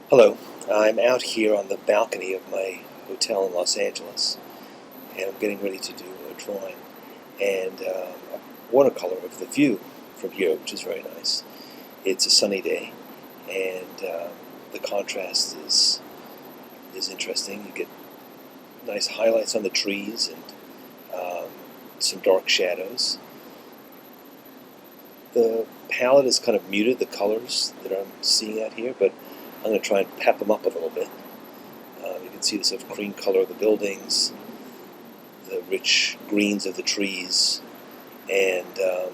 Hello, I'm out here on the balcony of my hotel in Los Angeles, and I'm getting ready to do a drawing and a watercolor of the view from here, which is very nice. It's a sunny day, and the contrast is interesting. You get nice highlights on the trees and some dark shadows. The palette is kind of muted, the colors that I'm seeing out here, but I'm going to try and pep them up a little bit. You can see the sort of cream color of the buildings, the rich greens of the trees, and the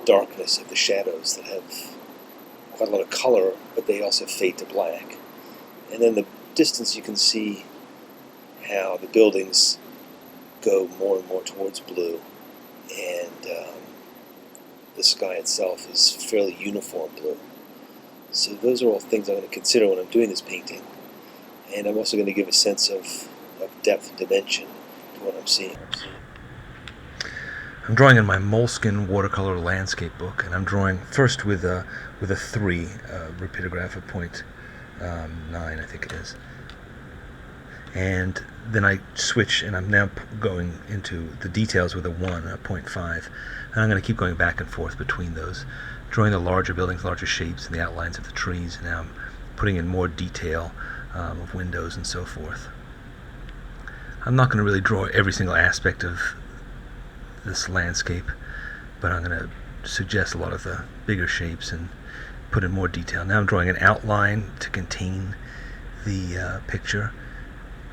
darkness of the shadows that have quite a lot of color, but they also fade to black. And then the distance, you can see how the buildings go more and more towards blue, and the sky itself is fairly uniform blue. So those are all things I'm going to consider when I'm doing this painting. And I'm also going to give a sense of depth and dimension to what I'm seeing. I'm drawing in my moleskin watercolor landscape book, and I'm drawing first with a 3 rapidograph of 0.9, I think it is. And then I switch, and I'm now going into the details with a 1, a 0.5. And I'm going to keep going back and forth between those, drawing the larger buildings, larger shapes, and the outlines of the trees. And now I'm putting in more detail of windows and so forth. I'm not going to really draw every single aspect of this landscape, but I'm going to suggest a lot of the bigger shapes and put in more detail. Now I'm drawing an outline to contain the picture,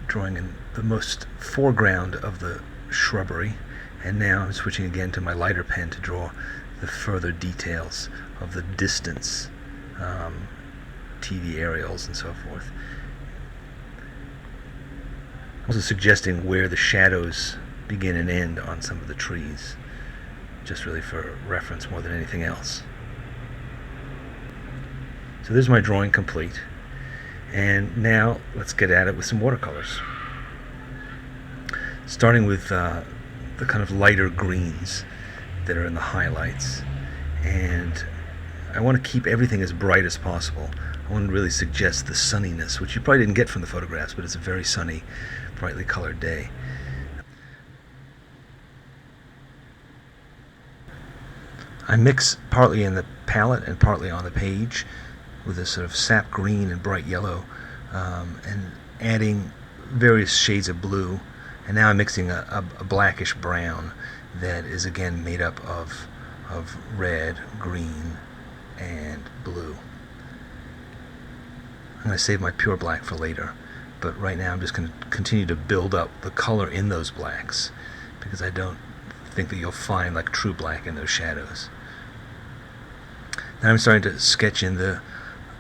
drawing in the most foreground of the shrubbery, and now I'm switching again to my lighter pen to draw the further details of the distance, TV aerials and so forth. Also suggesting where the shadows begin and end on some of the trees, just really for reference more than anything else. So there's my drawing complete, and now let's get at it with some watercolors. Starting with the kind of lighter greens that are in the highlights, and I want to keep everything as bright as possible. I want to really suggest the sunniness, which you probably didn't get from the photographs, but it's a very sunny, brightly colored day. I mix partly in the palette and partly on the page with this sort of sap green and bright yellow, and adding various shades of blue. And now I'm mixing a blackish brown that is again made up of red, green, and blue. I'm going to save my pure black for later, but right now I'm just going to continue to build up the color in those blacks, because I don't think that you'll find like true black in those shadows. Now I'm starting to sketch in the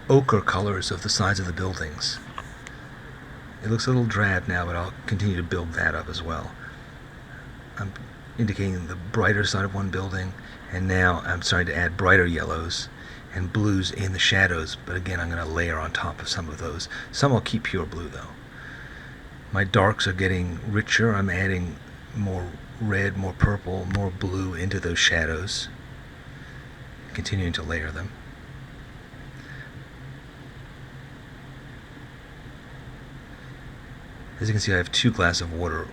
ochre colors of the sides of the buildings. It looks a little drab now, but I'll continue to build that up as well. I'm indicating the brighter side of one building, and now I'm starting to add brighter yellows and blues in the shadows, but again I'm going to layer on top of some of those. Some I'll keep pure blue though. My darks are getting richer. I'm adding more red, more purple, more blue into those shadows, continuing to layer them. As you can see, I have 2 glasses of water,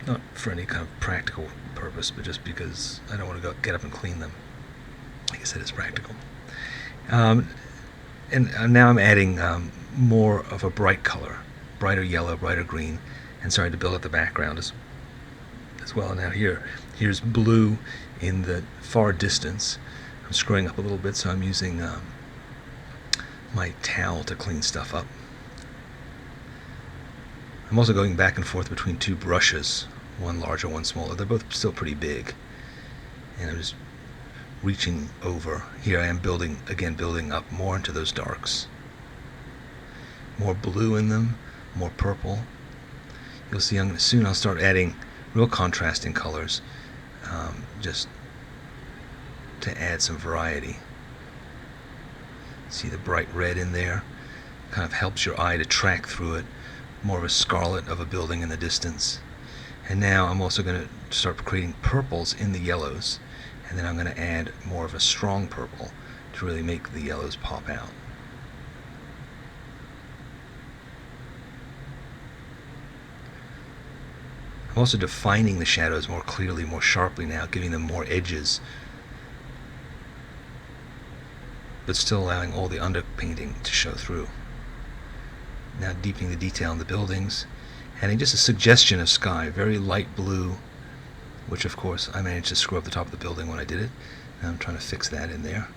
not for any kind of practical purpose, but just because I don't want to get up and clean them. Like I said, it's practical. And now I'm adding more of a bright color, brighter yellow, brighter green, and starting to build up the background as well. Now here's blue in the far distance. I'm screwing up a little bit, so I'm using my towel to clean stuff up. I'm also going back and forth between 2 brushes, one larger, one smaller. They're both still pretty big, and I'm just reaching over. Here I am building up more into those darks. More blue in them, more purple. You'll see soon I'll start adding real contrasting colors, just to add some variety. See the bright red in there? Kind of helps your eye to track through it. More of a scarlet of a building in the distance. And now I'm also going to start creating purples in the yellows, and then I'm going to add more of a strong purple to really make the yellows pop out. I'm also defining the shadows more clearly, more sharply now, giving them more edges, but still allowing all the underpainting to show through. Now deepening the detail in the buildings, adding just a suggestion of sky, very light blue, which of course I managed to screw up the top of the building when I did it. Now I'm trying to fix that in there.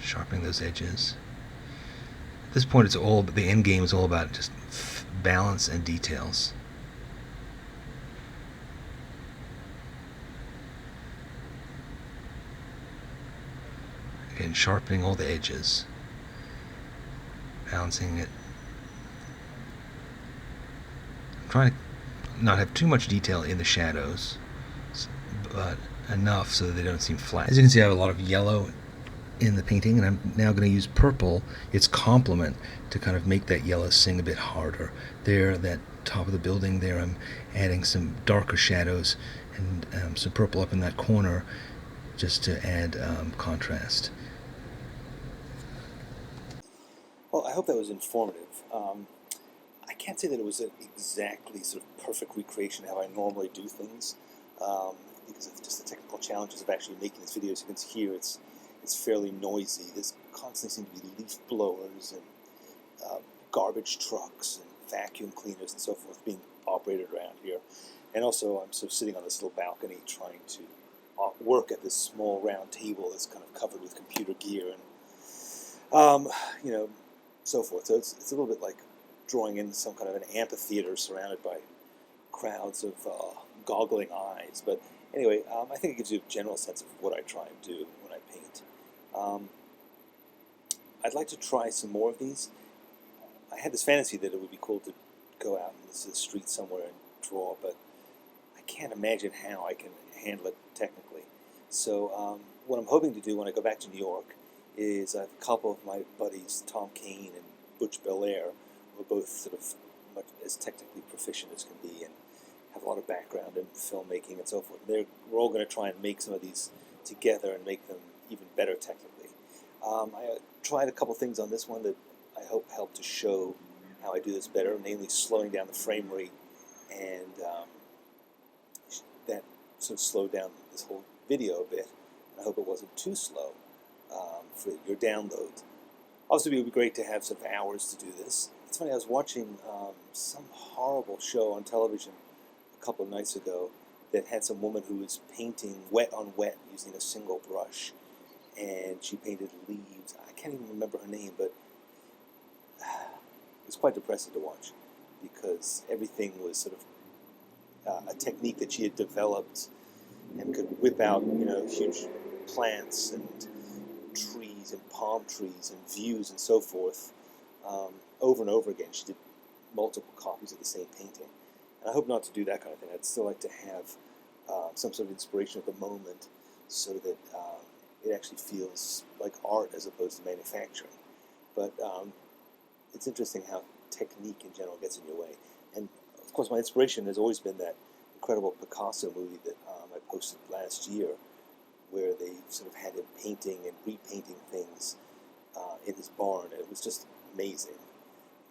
Sharpening those edges. At this point, the end game is all about just balance and details. Again, sharpening all the edges, balancing it. I'm trying to not have too much detail in the shadows, but enough so that they don't seem flat. As you can see, I have a lot of yellow in the painting, and I'm now going to use purple, its complement, to kind of make that yellow sing a bit harder. There, that top of the building there, I'm adding some darker shadows and some purple up in that corner just to add contrast. Well, I hope that was informative. I can't say that it was an exactly sort of perfect recreation of how I normally do things, because of just the technical challenges of actually making this video. As you can hear, it's fairly noisy. There's constantly seem to be leaf blowers and garbage trucks and vacuum cleaners and so forth being operated around here. And also, I'm sort of sitting on this little balcony trying to work at this small round table that's kind of covered with computer gear and so forth. So it's a little bit like drawing in some kind of an amphitheater surrounded by crowds of goggling eyes. But anyway, I think it gives you a general sense of what I try and do when I paint. I'd like to try some more of these. I had this fantasy that it would be cool to go out in the street somewhere and draw, but I can't imagine how I can handle it technically. So what I'm hoping to do when I go back to New York is I have a couple of my buddies, Tom Kane and Butch Belair, who are both sort of much as technically proficient as can be and have a lot of background in filmmaking and so forth. We're all going to try and make some of these together and make them even better technically. I tried a couple things on this one that I hope help to show how I do this better, namely slowing down the frame rate, and that sort of slowed down this whole video a bit. I hope it wasn't too slow for your download. Obviously, it would be great to have sort of hours to do this. It's funny, I was watching some horrible show on television a couple of nights ago that had some woman who was painting wet on wet using a single brush, and she painted leaves. I can't even remember her name, but it was quite depressing to watch because everything was sort of a technique that she had developed and could whip out, huge plants and trees and palm trees and views and so forth over and over again. She did multiple copies of the same painting. And I hope not to do that kind of thing. I'd still like to have some sort of inspiration at the moment so that it actually feels like art as opposed to manufacturing. But it's interesting how technique in general gets in your way. And of course, my inspiration has always been that incredible Picasso movie that I posted last year, where they sort of had him painting and repainting things in his barn. It was just amazing.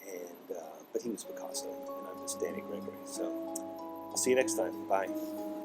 And but he was Picasso, and I'm just Danny Gregory. So I'll see you next time. Bye.